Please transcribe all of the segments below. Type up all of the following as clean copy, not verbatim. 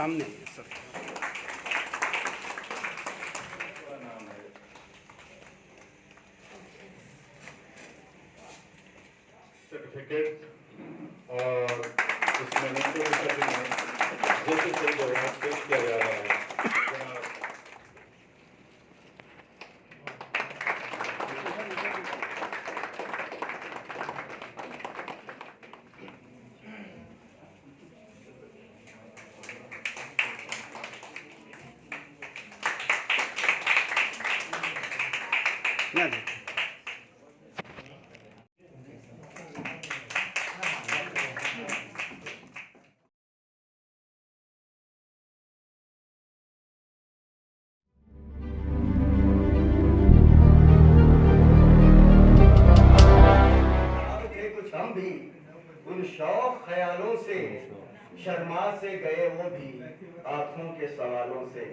सामने आइए sir. Certificate और इसमें जैसे पेश किया जा रहा है। हम भी उन शौक ख्यालों से शर्मा से गए वो भी आंखों के सवालों से,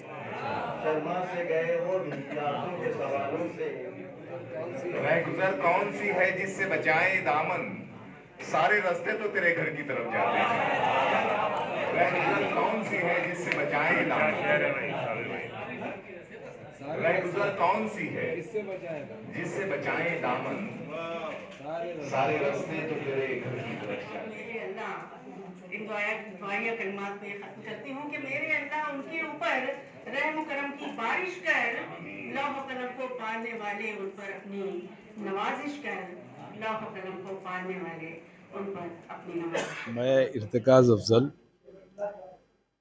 शर्मा से गए वो भी आंखों के सवालों से। रह गुजर कौन सी है जिससे बचाए दामन, सारे रास्ते तो तेरे घर की तरफ जाते हैं। रह गुजर कौन सी है जिससे बचाए दामन, रह गुजर कौन सी है जिससे बचाए दामन, सारे रास्ते तो तेरे घर की तरफ जाते हैं। इन दुआया कलमात में खत्म करती हूँ कि मेरे अल्लाह उनके ऊपर रहम करम की बारिश कर, लौह कलम को पालने वाले उन पर अपनी नवाजिश कर, लौह कलम को पालने वाले उन पर अपनी नवाजिश। मैं इर्तिकाज़ अफजल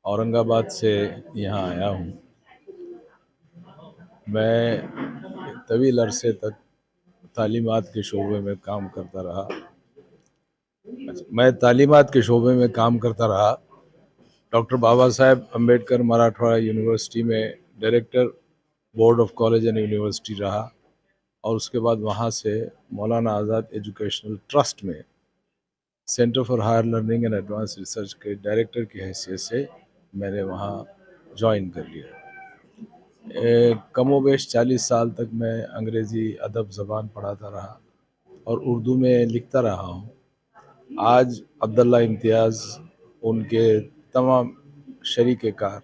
औरंगाबाद से यहाँ आया हूँ। मैं तवील अरसे तक तालीमात के शोबे में काम करता रहा। डॉक्टर बाबा साहेब अम्बेडकर मराठवाड़ा यूनिवर्सिटी में director board of college and university रहा और उसके बाद वहाँ से मौलाना आज़ाद एजुकेशनल ट्रस्ट में centre for higher learning and advance research के डायरेक्टर की हैसियत से मैंने वहाँ ज्वाइन कर लिया। कमोबेश 40 साल तक मैं अंग्रेज़ी अदब ज़बान पढ़ाता रहा और उर्दू में लिखता रहा हूँ। आज अब्दुल्ला इम्तियाज़, उनके तमाम शरीक कार,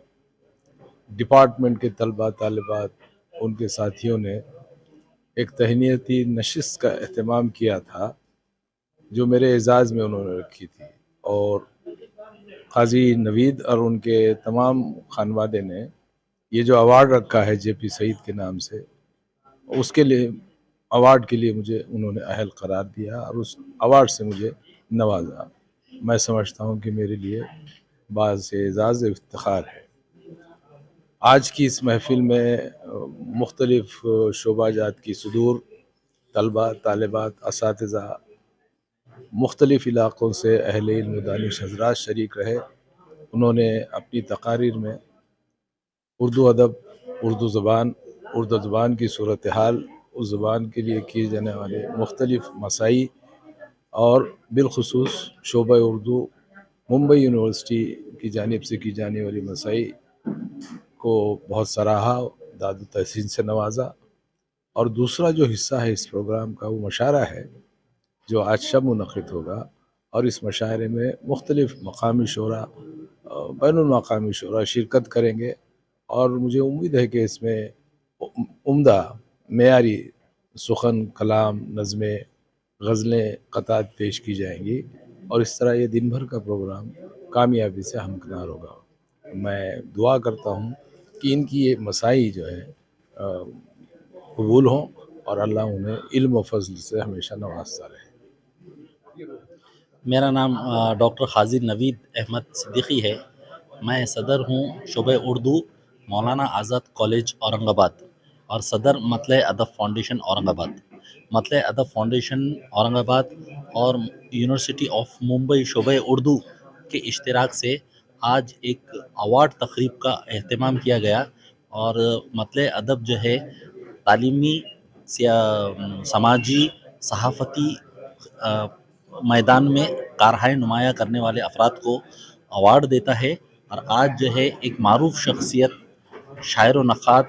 डिपार्टमेंट के तलबा तालिबात, उनके साथियों ने एक तहनीती नशिस्त का एहतमाम किया था जो मेरे एजाज़ में उन्होंने रखी थी, और काजी नवीद और उनके तमाम खानवादे ने ये जो अवार्ड रखा है जेपी सईद के नाम से, उसके लिए अवार्ड के लिए मुझे उन्होंने अहल करार दिया और उस अवार्ड से मुझे नवाजा। मैं समझता हूँ कि मेरे लिए बाज़ से एजाज़ इफ्तिखार है। आज की इस महफिल में मुख्तलिफ शोबाजात की सुदूर तलबा तालिबात असातिज़ा मुख्तलिफ इलाक़ों से अहले इल्म दानिश हज़रात शरीक रहे। उन्होंने अपनी तकारीर में उर्दू अदब, उर्दू ज़बान की सूरत हाल, उस ज़बान के लिए किए जाने वाले मुख्तलिफ मसाई और बिलखुसूस शोबा उर्दू मुंबई यूनिवर्सिटी की जानिब से की जाने वाली मसाई को बहुत सराहा, दाद तहसीन से नवाजा। और दूसरा जो हिस्सा है इस प्रोग्राम का वो मशारा है जो आज शब मुनक़िद होगा, और इस मशारे में मुख्तलिफ मकामी शोरा, बैनुल मकामी शोरा शिरकत करेंगे और मुझे उम्मीद है कि इसमें उम्दा मेयारी सुखन, कलाम, नज़में, गज़लें, क़तात पेश की जाएंगी और इस तरह ये दिन भर का प्रोग्राम कामयाबी से हमकिनार होगा। मैं दुआ करता हूँ कि इनकी ये मसाई जो है कबूल हों और अल्लाह उन्हें इल्म व फज़ल से हमेशा नवाजता रहे। मेरा नाम डॉक्टर खाजी नवीद अहमद सिद्दीकी है। मैं सदर हूँ शोबे उर्दू मौलाना आज़ाद कॉलेज औरंगाबाद और सदर मतले अदब फाउंडेशन औरंगाबाद। मतले अदब फाउंडेशन औरंगाबाद और यूनिवर्सिटी ऑफ मुंबई शोबे उर्दू के इश्तिराक से आज एक अवार्ड तकरीब का एहतमाम किया गया और मतले अदब जो है तालीमी, समाजी, सहाफ़ती मैदान में कारहाय नुमाया करने वाले अफराद को अवार्ड देता है। और आज जो है एक मारूफ शख्सियत शायर व नक़ाद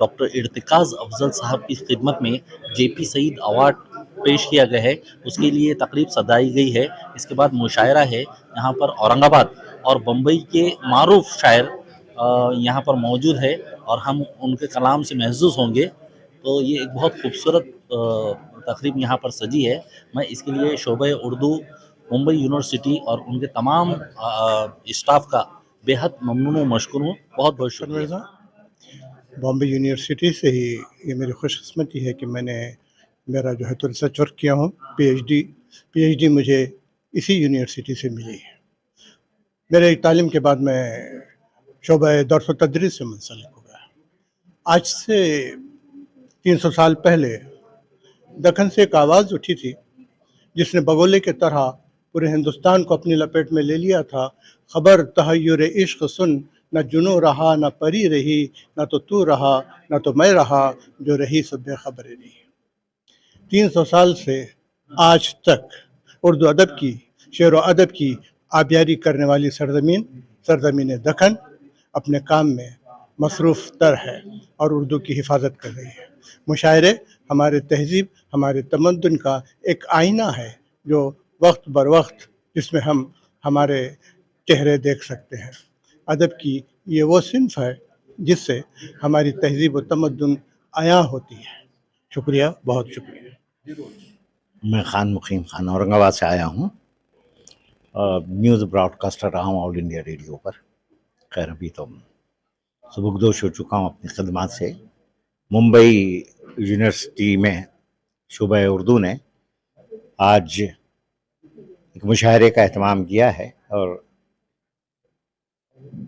डॉक्टर इर्तिकाज़ अफजल साहब की खिदमत में जेपी सईद अवार्ड पेश किया गया है, उसके लिए तकरीब सदाई गई है। इसके बाद मुशायरा है यहाँ पर औरंगाबाद اور بمبئی کے معروف شاعر یہاں پر موجود ہے اور ہم ان کے کلام سے محظوظ ہوں گے. تو یہ ایک بہت خوبصورت تقریب یہاں پر سجی ہے. میں اس کے لیے شعبہ اردو ممبئی یونیورسٹی اور ان کے تمام اسٹاف کا بے حد ممنون و مشکور ہوں. بہت بہت شکریہ. بامبے یونیورسٹی سے ہی یہ میری خوش قسمتی ہے کہ میں نے میرا جو ہے تو ریسرچ ورک کیا ہوں. پی ایچ ڈی مجھے اسی یونیورسٹی سے ملی ہے. میرے تعلیم کے بعد میں شعبہ درس و تدریس سے منسلک ہو گیا. آج سے 300 سال پہلے دکن سے ایک آواز اٹھی تھی جس نے بگولے کی طرح پورے ہندوستان کو اپنی لپیٹ میں لے لیا تھا. خبر تحیر عشق سن، نہ جنو رہا نہ پری رہی، نہ تو رہا نہ تو میں رہا، جو رہی سو بے خبر رہی. 300 سال سے آج تک اردو ادب کی، شعر و ادب کی آبیاری کرنے والی سرزمین دکن اپنے کام میں مصروف تر ہے اور اردو کی حفاظت کر رہی ہے. مشاعرے ہمارے تہذیب، ہمارے تمدن کا ایک آئینہ ہے جو وقت بر وقت جس میں ہم ہمارے چہرے دیکھ سکتے ہیں. ادب کی یہ وہ صنف ہے جس سے ہماری تہذیب و تمدن عیاں ہوتی ہے. شکریہ، بہت شکریہ. میں خان مقیم خان اورنگ آباد سے آیا ہوں. نیوز براڈ کاسٹر رہا ہوں آل انڈیا ریڈیو پر. خیر ابھی تو سبکدوش ہو چکا ہوں اپنی خدمات سے. ممبئی یونیورسٹی میں شعبہ اردو نے آج ایک مشاعرے کا اہتمام کیا ہے اور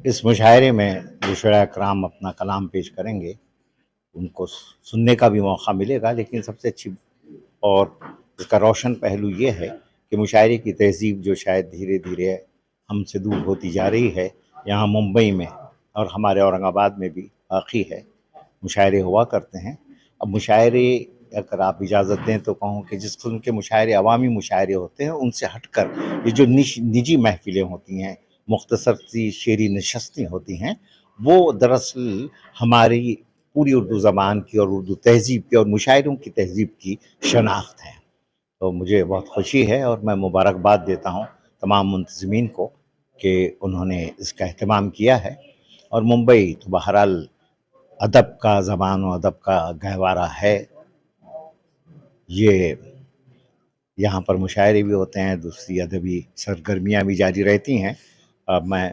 اس مشاعرے میں جو شعراء کرام اپنا کلام پیش کریں گے ان کو سننے کا بھی موقع ملے گا. لیکن سب سے اچھی اور اس کا روشن پہلو یہ ہے کہ مشاعرے کی تہذیب جو شاید دھیرے دھیرے ہم سے دور ہوتی جا رہی ہے، یہاں ممبئی میں اور ہمارے اورنگ آباد میں بھی باقی ہے. مشاعرے ہوا کرتے ہیں. اب مشاعرے اگر آپ اجازت دیں تو کہوں کہ جس قسم کے مشاعرے عوامی مشاعرے ہوتے ہیں ان سے ہٹ کر یہ جو نجی محفلیں ہوتی ہیں، مختصر سی شعری نشستیں ہوتی ہیں، وہ دراصل ہماری پوری اردو زبان کی اور اردو تہذیب کی اور مشاعروں کی تہذیب کی شناخت ہے. تو مجھے بہت خوشی ہے اور میں مبارکباد دیتا ہوں تمام منتظمین کو کہ انہوں نے اس کا اہتمام کیا ہے. اور ممبئی تو بہرحال ادب کا، زبان و ادب کا گہوارہ ہے. یہ یہاں پر مشاعرے بھی ہوتے ہیں، دوسری ادبی سرگرمیاں بھی جاری رہتی ہیں. میں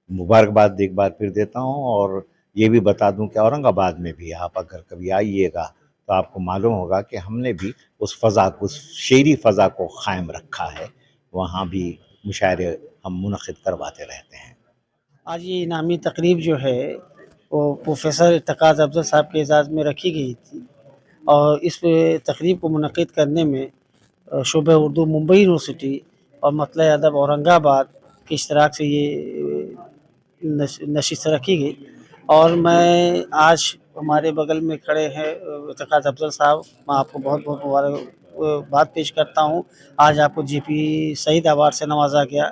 مبارکباد ایک بار پھر دیتا ہوں اور یہ بھی بتا دوں کہ اورنگ آباد میں بھی آپ اگر کبھی آئیے گا تو آپ کو معلوم ہوگا کہ ہم نے بھی اس فضا کو، اس شعری فضا کو قائم رکھا ہے. وہاں بھی مشاعرے ہم منعقد کرواتے رہتے ہیں. آج یہ انعامی تقریب جو ہے وہ پروفیسر ارتقاء افضل صاحب کے اعزاز میں رکھی گئی تھی اور اس تقریب کو منعقد کرنے میں شعبہ اردو ممبئی یونیورسٹی اور مطلع ادب اورنگ آباد کے اشتراک سے یہ نشست رکھی گئی. اور میں آج ہمارے بغل میں کھڑے ہیں ارتقاء افضل صاحب، میں آپ کو بہت بہت مبارکباد پیش کرتا ہوں. آج آپ کو جی پی سعید ایوارڈ سے نوازا گیا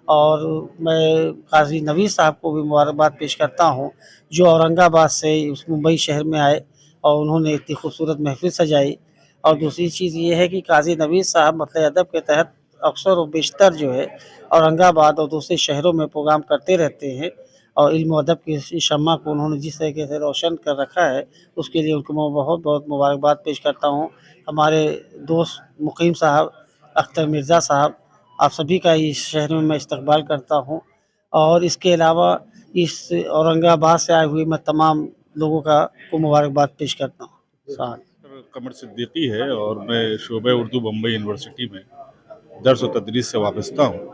اور میں قاضی نوید صاحب کو بھی مبارکباد پیش کرتا ہوں جو اورنگ آباد سے اس ممبئی شہر میں آئے اور انہوں نے اتنی خوبصورت محفل سجائی. اور دوسری چیز یہ ہے کہ قاضی نوید صاحب مطلع ادب کے تحت اکثر و بیشتر جو ہے اورنگ آباد اور دوسرے شہروں میں پروگرام کرتے رہتے ہیں اور علم و ادب کی شمع کو انہوں نے جس طریقے سے روشن کر رکھا ہے اس کے لیے ان کو میں بہت بہت مبارکباد پیش کرتا ہوں. ہمارے دوست مقیم صاحب اختر مرزا صاحب، آپ سبھی کا اس شہر میں استقبال کرتا ہوں. اور اس کے علاوہ اس اورنگ آباد سے آئے ہوئے میں تمام لوگوں کو مبارکباد پیش کرتا ہوں. قمر صدیقی ہے اور میں شعبہ اردو بمبئی یونیورسٹی میں درس و تدریس سے وابستہ ہوں.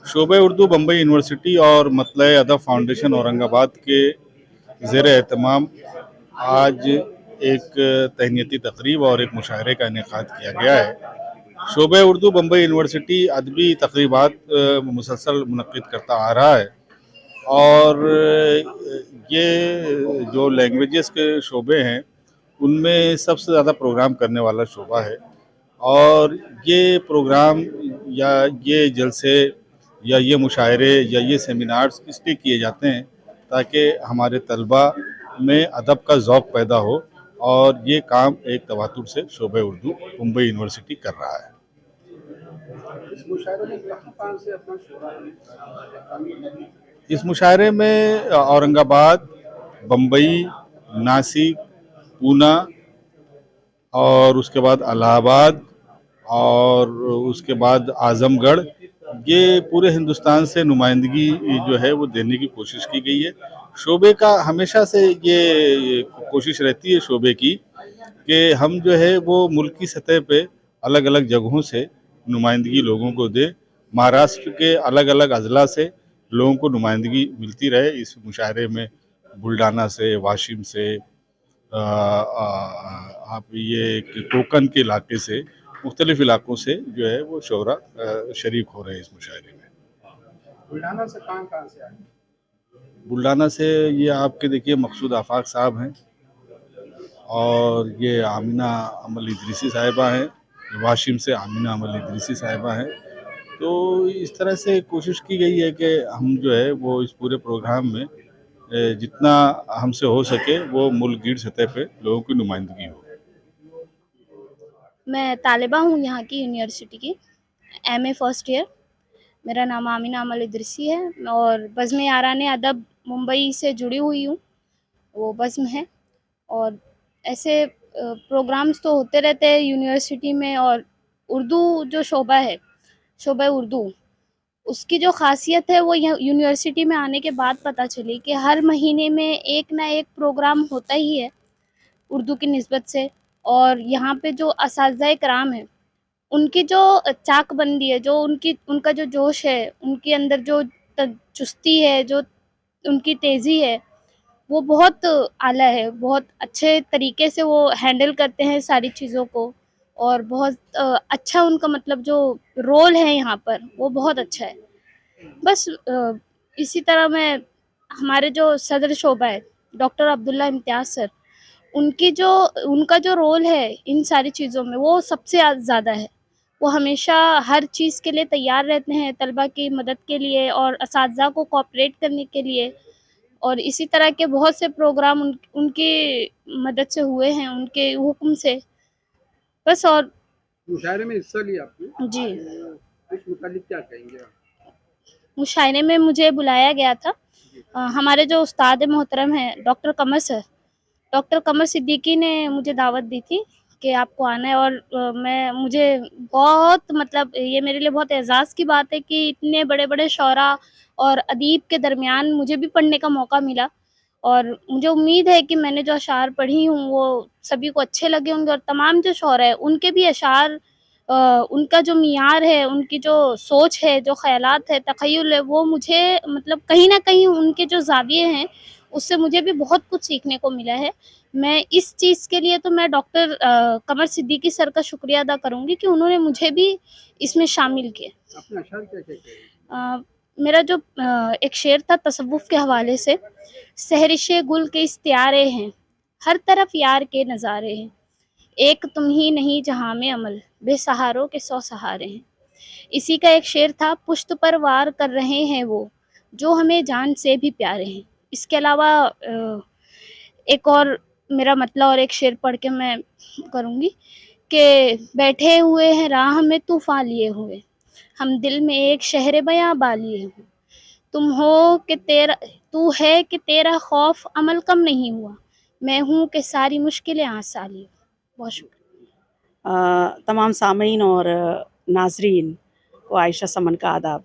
شعبہ اردو بمبئی یونیورسٹی اور مطلع ادب فاؤنڈیشن اورنگ آباد کے زیر اہتمام آج ایک تہنیتی تقریب اور ایک مشاعرے کا انعقاد کیا گیا ہے. شعبہ اردو بمبئی یونیورسٹی ادبی تقریبات مسلسل منعقد کرتا آ رہا ہے اور یہ جو لینگویجز کے شعبے ہیں ان میں سب سے زیادہ پروگرام کرنے والا شعبہ ہے. اور یہ پروگرام یا یہ جلسے یا یہ مشاعرے یا یہ سیمینارز اس لیے کیے جاتے ہیں تاکہ ہمارے طلباء میں ادب کا ذوق پیدا ہو اور یہ کام ایک تواتر سے شعبہ اردو ممبئی یونیورسٹی کر رہا ہے. इस मुशायरे में औरंगाबाद, बम्बई, नासिक, पूना और उसके बाद इलाहाबाद और उसके बाद आजमगढ़, ये पूरे हिंदुस्तान से नुमाइंदगी जो है वो देने की कोशिश की गई है। शोबे का हमेशा से ये कोशिश रहती है शोबे की कि हम जो है वो मुल्क की सतह पे अलग अलग जगहों से नुमाइंदगी लोगों को दे। महाराष्ट्र के अलग अलग अजला से लोगों को नुमाइंदगी मिलती रहे इस मुशायरे में। बुल्डाना से, वाशिम से, आप ये कोकन के इलाके से, मुख्तलिफ इलाकों से जो है वो शोरा शरीक हो रहे हैं इस मुशायरे में। बुल्डाना से कहाँ से आए? बुल्डाना से ये आपके देखिए मकसूद आफाक साहब हैं और ये आमिना अमल इदरीसी साहिबा हैं। वाशिम से आमिना अमल इदरीसी साहिबा हैं। तो इस तरह से कोशिश की गई है कि हम जो है वो इस पूरे प्रोग्राम में जितना हमसे हो सके वो मुल्क गिर सतह पे लोगों की नुमाइंदगी हो। मैं तालिबा हूँ यहाँ की यूनिवर्सिटी की, MA फर्स्ट ईयर। मेरा नाम आमिना अमल इदरीसी है और बज़्म याराने अदब मुंबई से जुड़ी हुई हूँ, वो बज़्म है। और ऐसे प्रोग्राम्स तो होते रहते हैं यूनिवर्सिटी में। और उर्दू जो शोबा है, शोबा उर्दू, उसकी जो ख़ासियत है वो यूनिवर्सिटी में आने के बाद पता चली कि हर महीने में एक ना एक प्रोग्राम होता ही है उर्दू की निस्बत से। और यहाँ पे जो असातिज़ा कराम हैं, उनकी जो चाकबंदी है, जो उनका जो जोश है, उनके अंदर जो चुस्ती है, जो उनकी तेज़ी है, वो बहुत आला है। बहुत अच्छे तरीके से वो हैंडल करते हैं सारी चीज़ों को। और बहुत अच्छा उनका मतलब जो रोल है यहाँ पर वो बहुत अच्छा है। बस इसी तरह मैं, हमारे जो सदर शोबा है डॉक्टर अब्दुल्ला इम्तियाज़ सर, उनका जो रोल है इन सारी चीज़ों में वो सबसे ज़्यादा है। वो हमेशा हर चीज़ के लिए तैयार रहते हैं, तलबा की मदद के लिए और असातिज़ा को कोऑपरेट करने के लिए। और इसी तरह के बहुत से प्रोग्राम उनकी मदद से हुए हैं, उनके हुक्म से। बस। और मुशायरे में हिस्सा लिया आपने? जी। इस मुतालिक क्या कहेंगे आप? मुशायरे में मुझे बुलाया गया था। हमारे जो उस्ताद मोहतरम हैं डॉक्टर कमर सिद्दीकी ने मुझे दावत दी थी कि आपको आना है। और मुझे बहुत मतलब ये मेरे लिए बहुत एज़ाज़ की बात है कि इतने बड़े बड़े शौरा और अदीब के दरमियान मुझे भी पढ़ने का मौका मिला। और मुझे उम्मीद है कि मैंने जो अशार पढ़ी हूँ वो सभी को अच्छे लगे होंगे। और तमाम जो शौरा है उनके भी अशार, उनका जो मियार है, उनकी जो सोच है, जो ख़यालात है, तख़य्युल है, वो मुझे मतलब कहीं ना कहीं उनके जो ज़ाविये हैं उससे मुझे भी बहुत कुछ सीखने को मिला है। मैं इस चीज़ के लिए तो मैं डॉक्टर कमर सिद्दीकी सर का शुक्रिया अदा करूँगी कि उन्होंने मुझे भी इसमें शामिल किया। अपना अशार क्या कहते हैं? मेरा जो एक शेर था तसव्वुफ़ के हवाले से, सहरिशे गुल के इस्तियारे हैं, हर तरफ यार के नज़ारे हैं, एक तुम ही नहीं जहाँ में अमल, बेसहारों के 100 सहारे हैं। इसी का एक शेर था, पुश्त पर वार कर रहे हैं वो जो हमें जान से भी प्यारे हैं। इसके अलावा एक और मेरा मतलब और एक शेर पढ़ के मैं करूँगी कि बैठे हुए हैं राह में तूफ़ान लिए हुए, हम दिल में एक शहर बयां बालिए हूँ, तू है कि तेरा खौफ अमल कम नहीं हुआ, मैं हूँ कि सारी मुश्किलें आसान ली। बहुत शुक्रिया। तमाम सामीन और नाजरीन को आयशा समन का आदाब।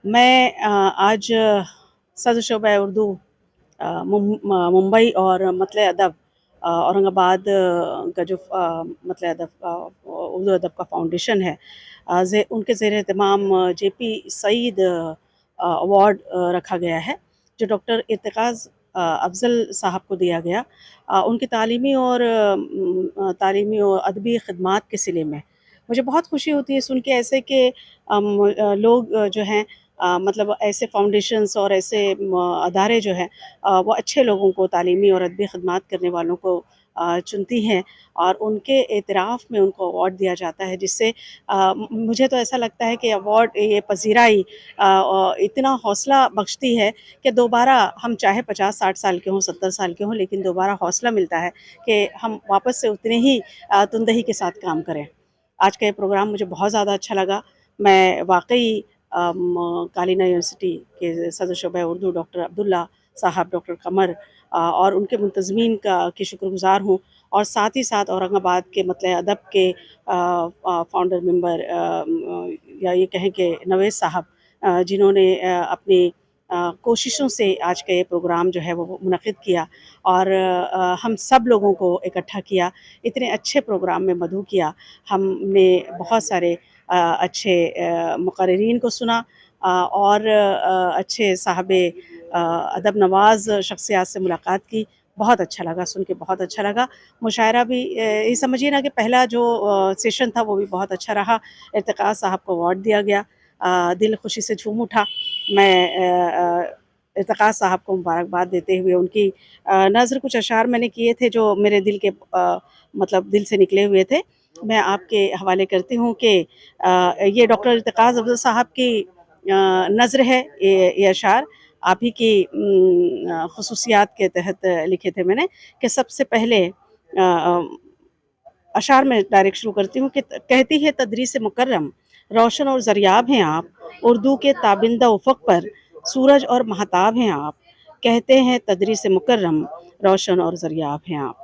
मैं आज सदर शोबा उर्दू मुंबई और मतले अदब औरंगाबाद का जो मतले अदब उर्दू अदब का फाउंडेशन है, उनके ज़ेर एहतमाम JP सईद अवार्ड रखा गया है जो डॉक्टर इर्तिकाज़ अफजल साहब को दिया गया उनकी तालीमी और अदबी ख़िदमात के सिले में। मुझे बहुत खुशी होती है सुन के ऐसे कि लोग जो हैं मतलब ऐसे फाउंडेशंस और ऐसे अदारे जो हैं वो अच्छे लोगों को, तालीमी और अदबी ख़िदमात करने वालों को चुनती हैं और उनके एतराफ़ में उनको अवार्ड दिया जाता है, जिससे मुझे तो ऐसा लगता है कि अवार्ड ये पजीराई इतना हौसला बख्शती है कि दोबारा हम चाहे 50-60 साल के हों, 70 साल के हों, लेकिन दोबारा हौसला मिलता है कि हम वापस से उतने ही तुंदही के साथ काम करें। आज का ये प्रोग्राम मुझे बहुत ज़्यादा अच्छा लगा। मैं वाक़ई कालीना यूनिवर्सिटी के सदर शोबा उर्दू डॉक्टर अब्दुल्ला साहब, डॉक्टर कमर और उनके मुंतज़मीन की शुक्रगुज़ार हूँ, और साथ ही साथ औरंगाबाद के मतलब अदब के फाउंडर मेंबर या ये कहें कि नवेद साहब, जिन्होंने अपनी कोशिशों से आज का ये प्रोग्राम जो है वो मुनक़िद किया और हम सब लोगों को इकट्ठा किया। इतने अच्छे प्रोग्राम में मदऊ किया। हमने बहुत सारे अच्छे मुक़र्रिरीन को सुना और अच्छे साहबे अदब नवाज़ शख्सियात से मुलाकात की। बहुत अच्छा लगा, सुन के बहुत अच्छा लगा। मुशायरा भी ये समझिए ना कि पहला जो सेशन था वो भी बहुत अच्छा रहा। इर्तिक़ा साहब को अवार्ड दिया गया। दिल खुशी से झूम उठा। मैं इर्तिक़ा साहब को मुबारकबाद देते हुए उनकी नज़्र कुछ अशार मैंने किए थे जो मेरे दिल के मतलब दिल से निकले हुए थे। मैं आपके हवाले करती हूँ कि ये डॉक्टर इर्तिक़ा अफ़ज़ल साहब की नज़्र है, ये अशार आप ही की ख़ुसूसियात के तहत लिखे थे मैंने, कि सबसे पहले अशार में डायरेक्ट शुरू करती हूँ कि कहती है तदरीस मुकर्रम, रोशन और ज़रियाब हैं आप, उर्दू के ताबिंदा उफ़क़ पर सूरज और महताब हैं आप। कहते हैं तदरीस मुकर्रम, रोशन और ज़रियाब हैं आप।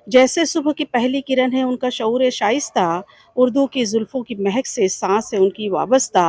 जैसे सुबह की पहली किरण है उनका शऊर शाइस्ता, उर्दू की ज़ुल्फ़ों की महक से सांस है उनकी वाबस्ता।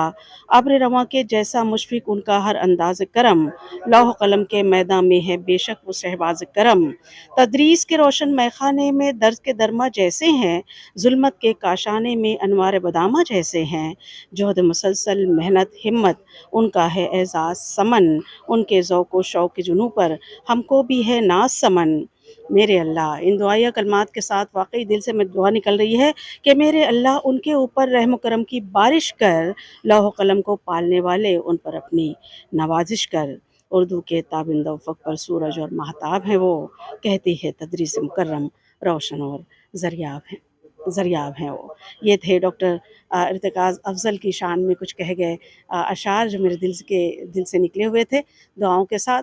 अब्र रवां के जैसा मुशफ़िक़ उनका हर अंदाज़ करम, लौह कलम के मैदान में है बेशक वो शहबाज़ करम। तदरीस के रोशन मैखाने में दर्द के दरमा जैसे हैं, ज़ुल्मत के काशाने में अनवार बदामा जैसे हैं। जोहद मुसलसल मेहनत हिम्मत उनका है एज़ाज़ समन, उनके ज़ौक़ व शौक़ के जुनूँ पर हमको भी है नाज़ समन। मेरे अल्लाह, इन दुआया कलमात के साथ वाक़ई दिल से मैं दुआ निकल रही है कि मेरे अल्लाह उनके ऊपर रहम करम की बारिश कर, लौह कलम को पालने वाले उन पर अपनी नवाजिश कर। उर्दू के ताबिंदा उफ़क़ पर सूरज और महताब हैं वो, कहती है तदरीस मुकर्रम, रोशन और ज़रियाब हैं वो। ये थे डॉक्टर इर्तिक़ा अफ़ज़ल की शान में कुछ कहे गए अशार जो मेरे दिल से निकले हुए थे दुआओं के साथ।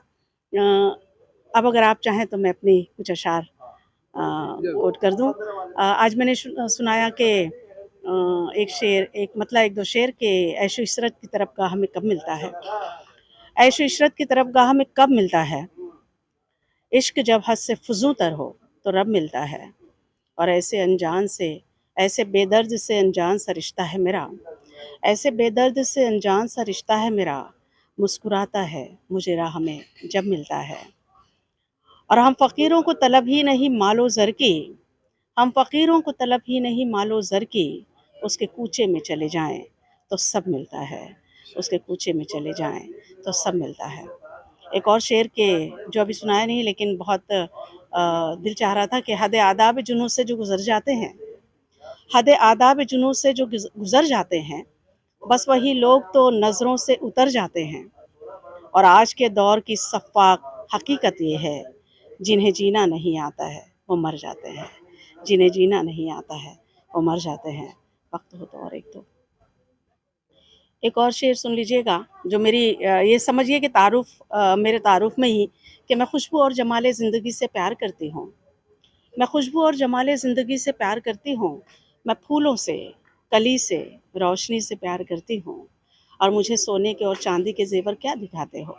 अब अगर आप चाहें तो मैं अपनी कुछ अशार कोट कर दूँ। आज मैंने सुनाया कि एक शेर, एक मतलब एक दो शेर के ऐशो इशरत की तरफ गाह हमें कब मिलता है, ऐशो इशरत की तरफ गाह हमें कब मिलता है। इश्क जब हद से फ़ुज़ूं तर हो तो रब मिलता है, और ऐसे अनजान से, ऐसे बेदर्द से अनजान सा रिश्ता है मेरा, ऐसे बेदर्द से अनजान सा रिश्ता है मेरा। मुस्कुराता है मुझे राह में जब मिलता है। और हम फ़कीरों को तलब ही नहीं मालो ज़र की, हम फ़कीरों को तलब ही नहीं मालो ज़र की, उसके कूचे में चले जाएं तो सब मिलता है, उसके कूचे में चले जाएं तो सब मिलता है। एक और शेर के जो अभी सुनाया नहीं लेकिन बहुत दिल चाह रहा था कि हद आदाब जुनून से जो गुज़र जाते हैं, हद आदाब जुनून से जो गुज़र जाते हैं, बस वही लोग तो नज़रों से उतर जाते हैं। और आज के दौर की सफ़ाक हकीकत ये है, जिन्हें जीना नहीं आता है वो मर जाते हैं, जिन्हें जीना नहीं आता है वो मर जाते हैं। वक्त हो तो और एक और शेर सुन लीजिएगा जो मेरी ये समझिए कि मेरे तारुफ़ में ही कि मैं खुशबू और जमाले ज़िंदगी से प्यार करती हूँ। मैं खुशबू और जमाले ज़िंदगी से प्यार करती हूँ। मैं फूलों से, कली से, रोशनी से प्यार करती हूँ। और मुझे सोने के और चांदी के ज़ेवर क्या दिखाते हो,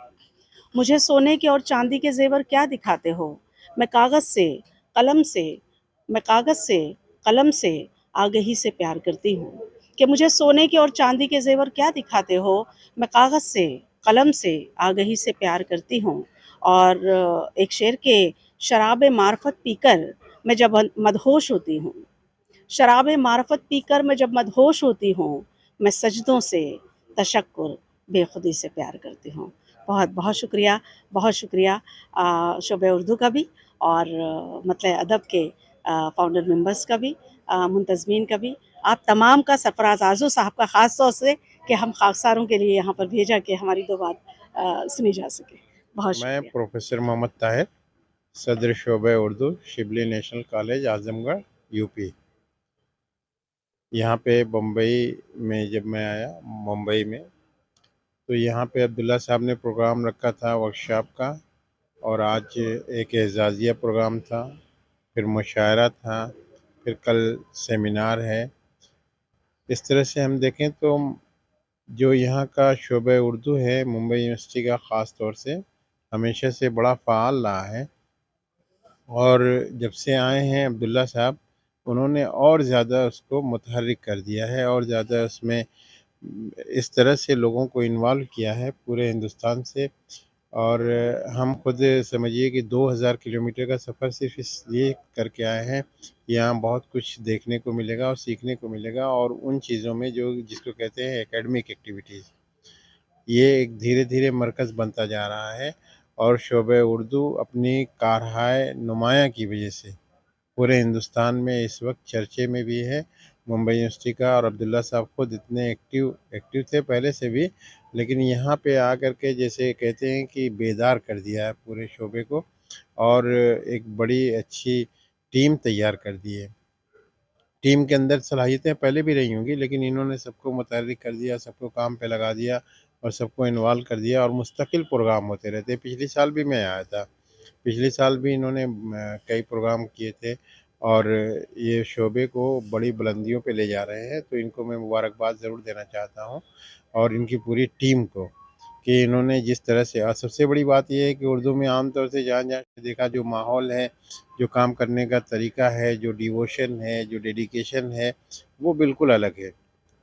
मुझे सोने के और चांदी के ज़ेवर क्या दिखाते हो। मैं कागज़ से, कलम से, मैं कागज़ से, कलम से, आगही से प्यार करती हूँ कि मुझे सोने के और चांदी के ज़ेवर क्या दिखाते हो। मैं कागज़ से, कलम से, आगही से प्यार करती हूँ। और एक शेर के शराब मार्फत पीकर मैं जब मदहोश होती हूँ, शराब मार्फत पीकर मैं जब मदहोश होती हूँ, मैं सजदों से तशक्कुर बेखुदी से प्यार करती हूँ। बहुत बहुत शुक्रिया शोबे उर्दू का भी और मतलब अदब के फाउंडर मेंबर्स का भी, मुंतज़मीन का भी, आप तमाम का, सरफराज आज़ू साहब का ख़ास तौर से कि हम खाकसारों के लिए यहाँ पर भेजा कि हमारी दो बात सुनी जा सके। बहुत मैं शुक्रिया। प्रोफेसर मोहम्मद ताहिर, सदर शोबे Urdu, Shibli national college, Azamgarh, UP. यहाँ पे बम्बई में जब मैं आया, मुंबई में, तो यहाँ पे अब्दुल्ला साहब ने प्रोग्राम रखा था वर्कशॉप का, और आज एक एजाज़िया प्रोग्राम था, फिर मुशायरा था, फिर कल सेमिनार है। इस तरह से हम देखें तो जो यहाँ का शोबे उर्दू है मुंबई यूनिवर्सिटी का ख़ास तौर से हमेशा से बड़ा फ़ाल रहा है, और जब से आए हैं अब्दुल्ला साहब उन्होंने और ज़्यादा उसको मुतहर्रिक कर दिया है, और ज़्यादा उसमें इस तरह से लोगों को इन्वॉल्व किया है पूरे हिंदुस्तान से। और हम खुद समझिए कि 2000 किलोमीटर का सफ़र सिर्फ इसलिए करके आए हैं, यहाँ बहुत कुछ देखने को मिलेगा और सीखने को मिलेगा, और उन चीज़ों में जो जिसको कहते हैं एकेडमिक एक्टिविटीज़, ये एक धीरे धीरे मरकज़ बनता जा रहा है। और शोबे उर्दू अपनी कारहाय नुमाया की वजह से पूरे हिंदुस्तान में इस वक्त चर्चे में भी है। मुंबई यूनिवर्सिटी का, और अब्दुल्ला साहब खुद इतने एक्टिव थे पहले से भी, लेकिन यहाँ पे आकर के जैसे कहते हैं कि बेदार कर दिया है पूरे शोबे को, और एक बड़ी अच्छी टीम तैयार कर दी है। टीम के अंदर सलाहियतें पहले भी रही होंगी, लेकिन इन्होंने सबको मुतहर्रिक कर दिया, सबको काम पे लगा दिया और सबको इन्वॉल्व कर दिया, और मुस्तकिल प्रोग्राम होते रहते। पिछले साल भी मैं आया था, पिछले साल भी इन्होंने कई प्रोग्राम किए थे, और ये शोबे को बड़ी बुलंदियों पे ले जा रहे हैं। तो इनको मैं मुबारकबाद ज़रूर देना चाहता हूँ, और इनकी पूरी टीम को, कि इन्होंने जिस तरह से, और सबसे बड़ी बात ये है कि उर्दू में आम तौर से जहाँ जहाँ देखा जो माहौल है, जो काम करने का तरीका है, जो डिवोशन है, जो डेडिकेशन है, वो बिल्कुल अलग है।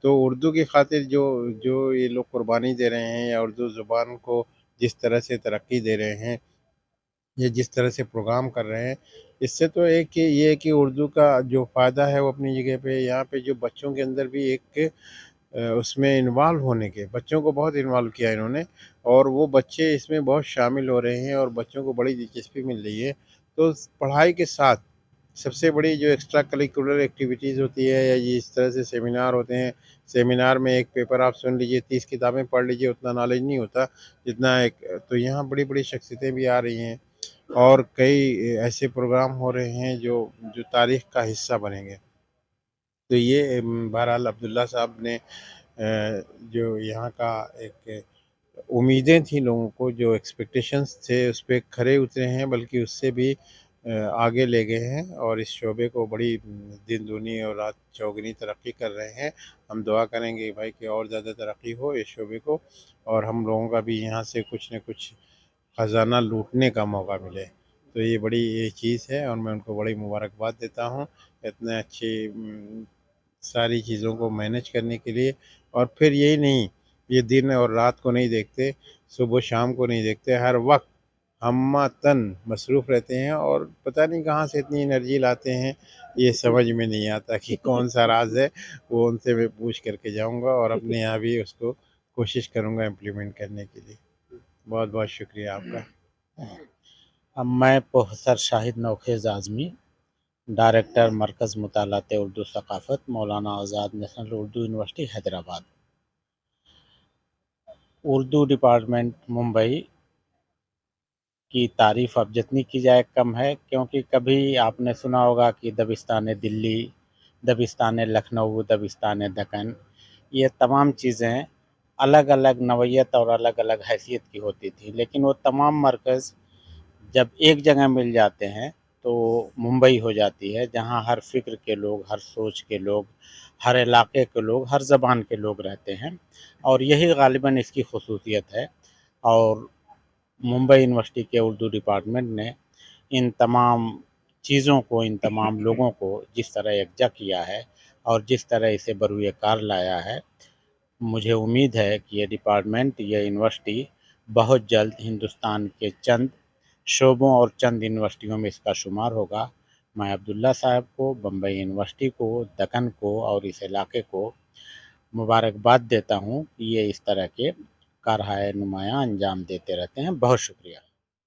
तो उर्दू की खातिर जो जो ये लोग कुर्बानी दे रहे हैं, या उर्दू ज़ुबान को जिस तरह से तरक्की दे रहे हैं, ये जिस तरह से प्रोग्राम कर रहे हैं, इससे तो एक ये है कि उर्दू का जो फ़ायदा है वो अपनी जगह पे, यहाँ पे जो बच्चों के अंदर भी एक उसमें इन्वॉल्व होने के, बच्चों को बहुत इन्वॉल्व किया इन्होंने, और वो बच्चे इसमें बहुत शामिल हो रहे हैं, और बच्चों को बड़ी दिलचस्पी मिल रही है। तो पढ़ाई के साथ सबसे बड़ी जो एक्स्ट्रा करिकुलर एक्टिविटीज़ होती है, या ये इस तरह से सेमिनार होते हैं, सेमिनार में एक पेपर आप सुन लीजिए, 30 किताबें पढ़ लीजिए, उतना नॉलेज नहीं होता जितना एक। तो यहाँ बड़ी बड़ी शख्सियतें भी आ रही हैं, और कई ऐसे प्रोग्राम हो रहे हैं जो जो तारीख़ का हिस्सा बनेंगे। तो ये बहरहाल अब्दुल्ला साहब ने जो यहाँ का एक उम्मीदें थी लोगों को, जो एक्सपेक्टेशंस थे, उस पे खरे उतरे हैं, बल्कि उससे भी आगे ले गए हैं, और इस शोबे को बड़ी दिन दूनी और रात चौगुनी तरक्की कर रहे हैं। हम दुआ करेंगे भाई कि और ज़्यादा तरक्की हो इस शोबे को, और हम लोगों का भी यहाँ से कुछ न कुछ ख़जाना लूटने का मौका मिले। तो ये बड़ी ये चीज़ है, और मैं उनको बड़ी मुबारकबाद देता हूँ इतने अच्छी सारी चीज़ों को मैनेज करने के लिए। और फिर यही नहीं, ये दिन और रात को नहीं देखते, सुबह शाम को नहीं देखते, हर वक्त हमतन मसरूफ़ रहते हैं, और पता नहीं कहाँ से इतनी एनर्जी लाते हैं, ये समझ में नहीं आता कि कौन सा राज है। वो उनसे मैं पूछ करके जाऊंगा, और अपने यहाँ भी उसको कोशिश करूंगा इम्प्लीमेंट करने के लिए। बहुत बहुत शुक्रिया आपका। अब मैं प्रोफेसर शाहिद नौखेज़ आज़मी, डायरेक्टर मरकज़ मुतालात उर्दू सक़ाफ़त, Maulana Azad national Urdu university Hyderabad. Urdu department Mumbai की तारीफ़ अब जितनी की जाए कम है, क्योंकि कभी आपने सुना होगा कि दबिस्तान दिल्ली, दबिस्तान लखनऊ, दबिस्तान दक्कन, ये तमाम चीज़ें अलग अलग नौइयत और अलग अलग हैसियत की होती थी, लेकिन वो तमाम मरकज़ जब एक जगह मिल जाते हैं तो मुंबई हो जाती है, जहाँ हर फ़िक्र के लोग, हर सोच के लोग, हर इलाके के लोग, हर ज़बान के लोग रहते हैं, और यही ग़ालिबन इसकी ख़ुसूसियत है। और मुंबई यूनिवर्सिटी के उर्दू डिपार्टमेंट ने इन तमाम चीज़ों को, इन तमाम लोगों को जिस तरह यकजा किया है और जिस तरह इसे बरूए कार लाया है, मुझे उम्मीद है कि ये डिपार्टमेंट, ये यूनिवर्सिटी बहुत जल्द हिंदुस्तान के चंद शोबों और चंद यूनिवर्सिटियों में इसका शुमार होगा। मैं अब्दुल्ला साहब को, बम्बई यूनिवर्सिटी को, दक्कन को और इस इलाके को मुबारकबाद देता हूँ कि ये इस तरह के कारहाय नुमायाँ अंजाम देते रहते हैं। बहुत शुक्रिया।